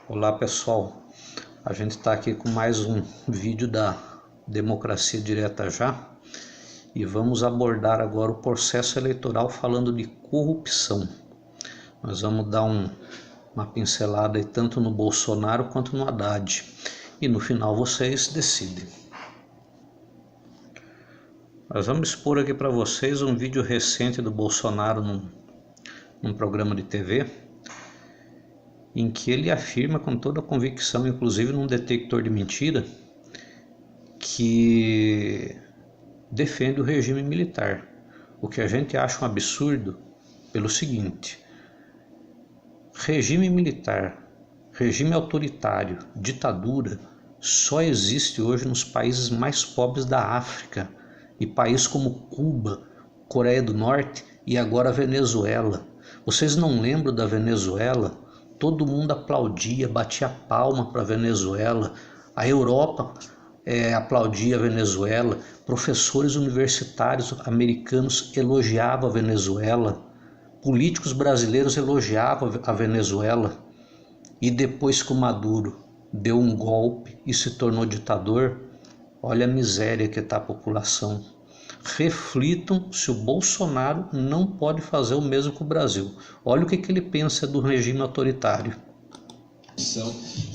Olá pessoal, a gente está aqui com mais um vídeo da Democracia Direta Já e vamos abordar agora o processo eleitoral falando de corrupção. Nós vamos dar uma pincelada aí tanto no Bolsonaro quanto no Haddad e no final vocês decidem. Nós vamos expor aqui para vocês um vídeo recente do Bolsonaro num programa de TV, em que ele afirma com toda a convicção, inclusive num detector de mentira, que defende o regime militar. O que a gente acha um absurdo pelo seguinte: regime militar, regime autoritário, ditadura, só existe hoje nos países mais pobres da África, e países como Cuba, Coreia do Norte e agora Venezuela. Vocês não lembram da Venezuela? Todo mundo aplaudia, batia palma para a Venezuela, a Europa aplaudia a Venezuela, professores universitários americanos elogiavam a Venezuela, políticos brasileiros elogiavam a Venezuela, e depois que o Maduro deu um golpe e se tornou ditador, olha a miséria que está a população. Reflitam se o Bolsonaro não pode fazer o mesmo com o Brasil. Olha o que ele pensa do regime autoritário.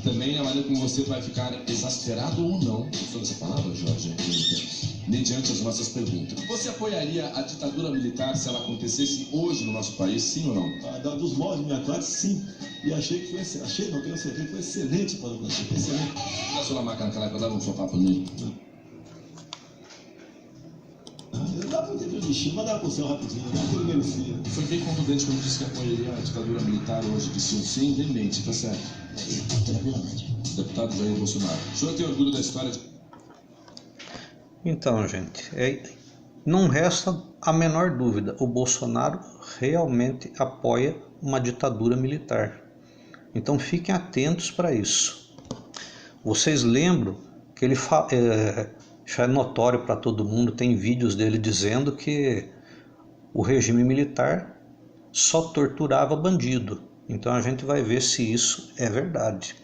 Também a maneira como você vai ficar exasperado ou não, usando essa palavra, Jorge, mediante as nossas perguntas. Você apoiaria a ditadura militar se ela acontecesse hoje no nosso país, sim ou não? Dos moldes da minha classe, sim. E achei que foi tenho certeza que foi excelente para o Brasil, excelente. A sua máquina naquela época dava um sofá para mim? Eu dava um tempo de destino, mandava para o céu rapidinho, aquele merecia. Foi bem contundente quando disse que apoiaria a ditadura militar hoje, disse um sim, veemente, tá certo? Tranquilamente. Deputado Jair Bolsonaro, o senhor tem orgulho da história de... Então, gente, não resta a menor dúvida, o Bolsonaro realmente apoia uma ditadura militar. Então fiquem atentos para isso. Vocês lembram que ele já é notório para todo mundo, tem vídeos dele dizendo que o regime militar só torturava bandido. Então a gente vai ver se isso é verdade.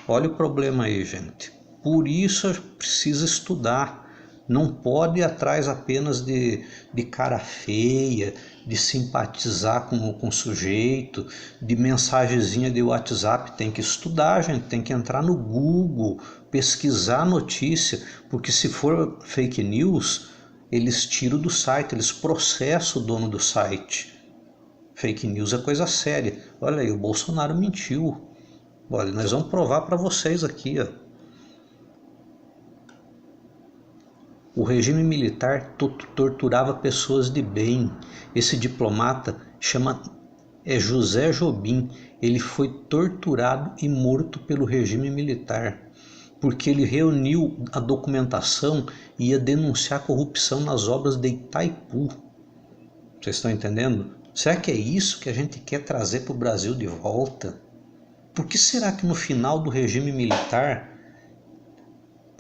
Olha o problema aí, gente. Por isso precisa estudar. Não pode ir atrás apenas de cara feia, de simpatizar com o sujeito, de mensagenzinha de WhatsApp. Tem que estudar, gente. Tem que entrar no Google, pesquisar a notícia, porque se for fake news, eles tiram do site, eles processam o dono do site. Fake news é coisa séria. Olha aí, o Bolsonaro mentiu. Olha, nós vamos provar para vocês aqui, ó. O regime militar torturava pessoas de bem. Esse diplomata é José Jobim. Ele foi torturado e morto pelo regime militar, porque ele reuniu a documentação e ia denunciar a corrupção nas obras de Itaipu. Vocês estão entendendo? Será que é isso que a gente quer trazer para o Brasil de volta? Por que será que no final do regime militar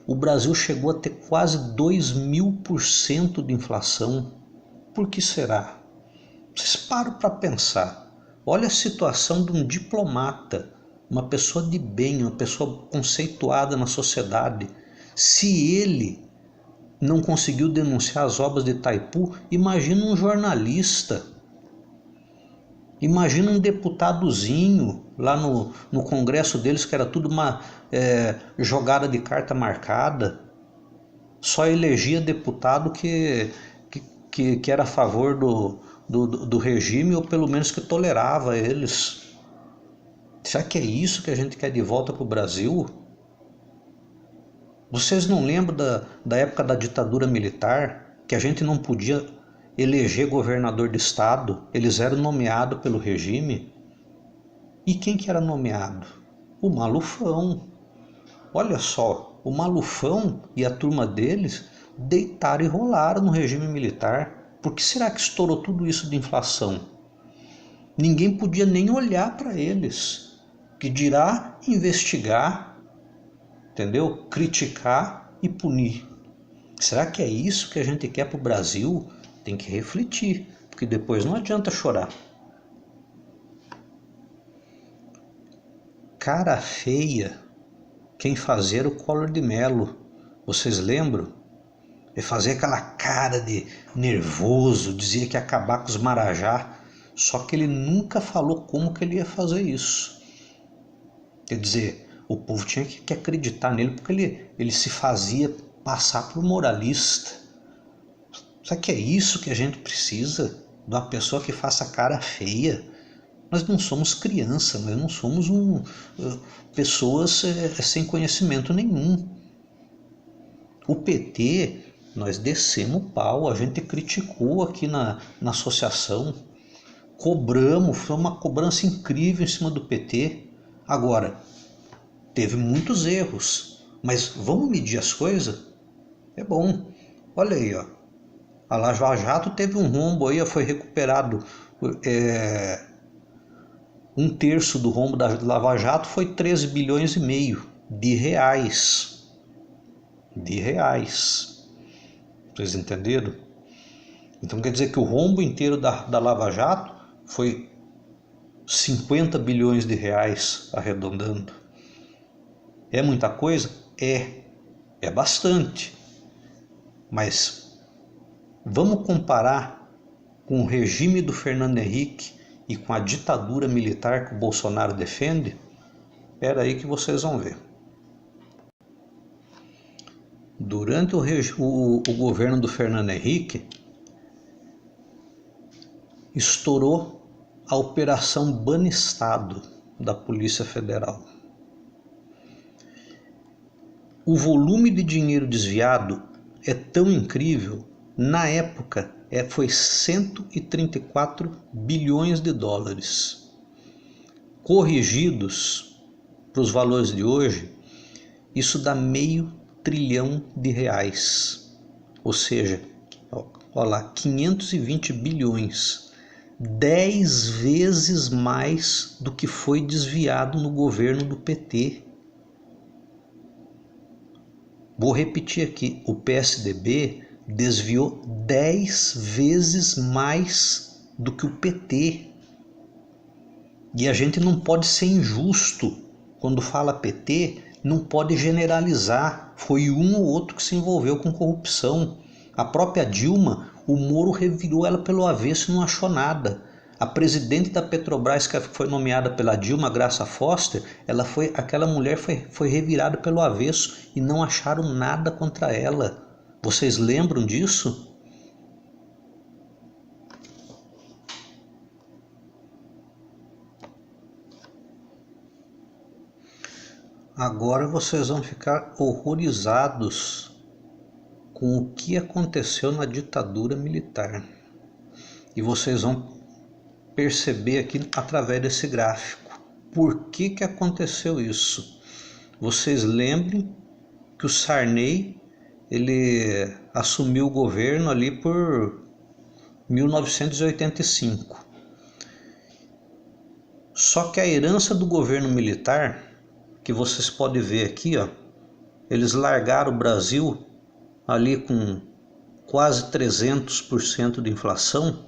o Brasil chegou a ter quase 2000% de inflação? Por que será? Vocês param para pensar. Olha a situação de um diplomata, uma pessoa de bem, uma pessoa conceituada na sociedade. Se ele não conseguiu denunciar as obras de Itaipu, imagina um jornalista. Imagina um deputadozinho lá no congresso deles, que era tudo uma jogada de carta marcada. Só elegia deputado que era a favor do regime, ou pelo menos que tolerava eles. Será que é isso que a gente quer de volta para o Brasil? Vocês não lembram da época da ditadura militar, que a gente não podia eleger governador de estado? Eles eram nomeados pelo regime. E quem que era nomeado? O Malufão. Olha só, o Malufão e a turma deles deitaram e rolaram no regime militar. Por que será que estourou tudo isso de inflação? Ninguém podia nem olhar para eles, que dirá investigar, entendeu? Criticar e punir. Será que é isso que a gente quer para o Brasil? Tem que refletir, porque depois não adianta chorar. Cara feia, quem fazia era o Collor de Mello. Vocês lembram? Ele fazia aquela cara de nervoso, dizia que ia acabar com os Marajá, só que ele nunca falou como que ele ia fazer isso. Quer dizer, o povo tinha que acreditar nele, porque ele se fazia passar por moralista. Será que é isso que a gente precisa? De uma pessoa que faça cara feia? Nós não somos criança, nós não somos pessoas sem conhecimento nenhum. O PT, nós descemos o pau, a gente criticou aqui na associação, cobramos, foi uma cobrança incrível em cima do PT. Agora, teve muitos erros, mas vamos medir as coisas? É bom. Olha aí, ó. A Lava Jato teve um rombo aí, foi recuperado 1/3 do rombo da Lava Jato, foi 13 bilhões e meio de reais. De reais. Vocês entenderam? Então quer dizer que o rombo inteiro da Lava Jato foi 50 bilhões de reais, arredondando. É muita coisa? É bastante. Mas vamos comparar com o regime do Fernando Henrique e com a ditadura militar que o Bolsonaro defende? Espera aí que vocês vão ver. Durante o governo do Fernando Henrique, estourou a Operação Banestado da Polícia Federal. O volume de dinheiro desviado é tão incrível, na época foi 134 bilhões de dólares. Corrigidos para os valores de hoje, isso dá meio trilhão de reais. Ou seja, olha lá, 520 bilhões. 10 vezes mais do que foi desviado no governo do PT. Vou repetir aqui, o PSDB desviou 10 vezes mais do que o PT. E a gente não pode ser injusto. Quando fala PT, não pode generalizar. Foi um ou outro que se envolveu com corrupção. A própria Dilma, o Moro revirou ela pelo avesso e não achou nada. A presidente da Petrobras, que foi nomeada pela Dilma, Graça Foster, aquela mulher foi revirada pelo avesso e não acharam nada contra ela. Vocês lembram disso? Agora vocês vão ficar horrorizados com o que aconteceu na ditadura militar. E vocês vão perceber aqui através desse gráfico. Por que aconteceu isso? Vocês lembrem que o Sarney, ele assumiu o governo ali por 1985. Só que a herança do governo militar, que vocês podem ver aqui, ó, eles largaram o Brasil ali com quase 300% de inflação,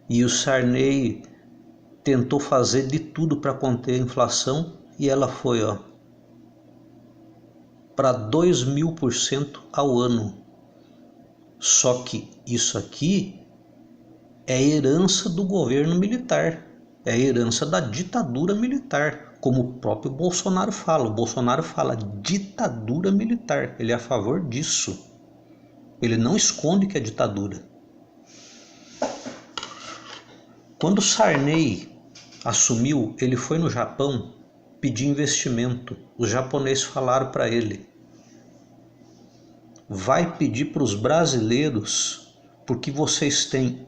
e o Sarney tentou fazer de tudo para conter a inflação e ela foi para 2.000% ao ano. Só que isso aqui é herança do governo militar, é herança da ditadura militar, como o próprio Bolsonaro fala. O Bolsonaro fala ditadura militar, ele é a favor disso. Ele não esconde que é ditadura. Quando Sarney assumiu, ele foi no Japão pedir investimento. Os japoneses falaram para ele: vai pedir para os brasileiros, porque vocês têm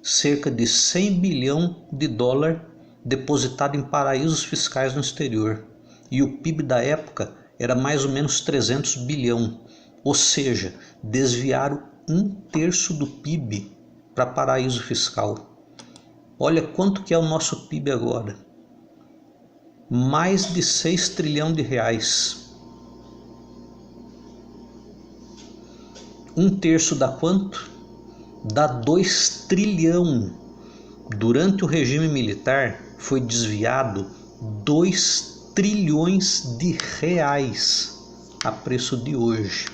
cerca de 100 bilhão de dólar depositado em paraísos fiscais no exterior. E o PIB da época era mais ou menos 300 bilhão. Ou seja, desviaram 1/3 do PIB para paraíso fiscal. Olha quanto que é o nosso PIB agora. Mais de 6 trilhões de reais. 1/3 dá quanto? Dá 2 trilhão. Durante o regime militar foi desviado 2 trilhões de reais a preço de hoje.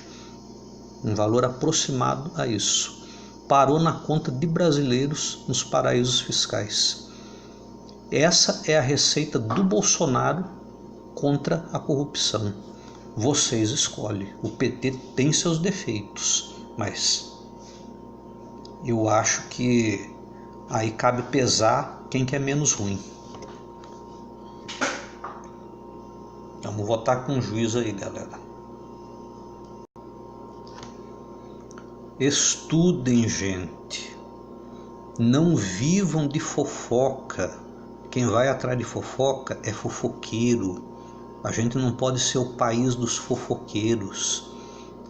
Um valor aproximado a isso. Parou na conta de brasileiros nos paraísos fiscais. Essa é a receita do Bolsonaro contra a corrupção. Vocês escolhem. O PT tem seus defeitos, mas eu acho que aí cabe pesar quem que é menos ruim. Vamos votar com juízo aí, galera. Estudem, gente. Não vivam de fofoca. Quem vai atrás de fofoca é fofoqueiro. A gente não pode ser o país dos fofoqueiros.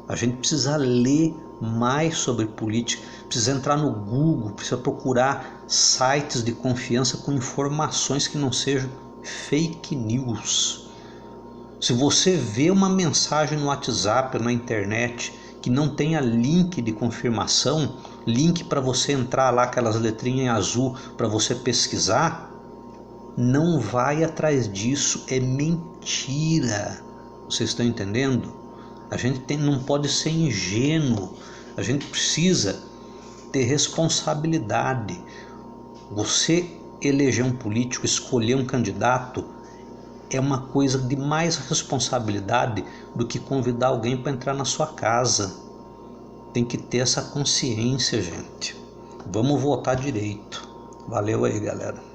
A gente precisa ler mais sobre política, precisa entrar no Google, precisa procurar sites de confiança com informações que não sejam fake news. Se você vê uma mensagem no WhatsApp ou na internet que não tenha link de confirmação, link para você entrar lá, aquelas letrinhas em azul para você pesquisar, não vai atrás disso, é mentira. Vocês estão entendendo? A gente não pode ser ingênuo, a gente precisa ter responsabilidade. Você eleger um político, escolher um candidato, é uma coisa de mais responsabilidade do que convidar alguém para entrar na sua casa. Tem que ter essa consciência, gente. Vamos votar direito. Valeu aí, galera.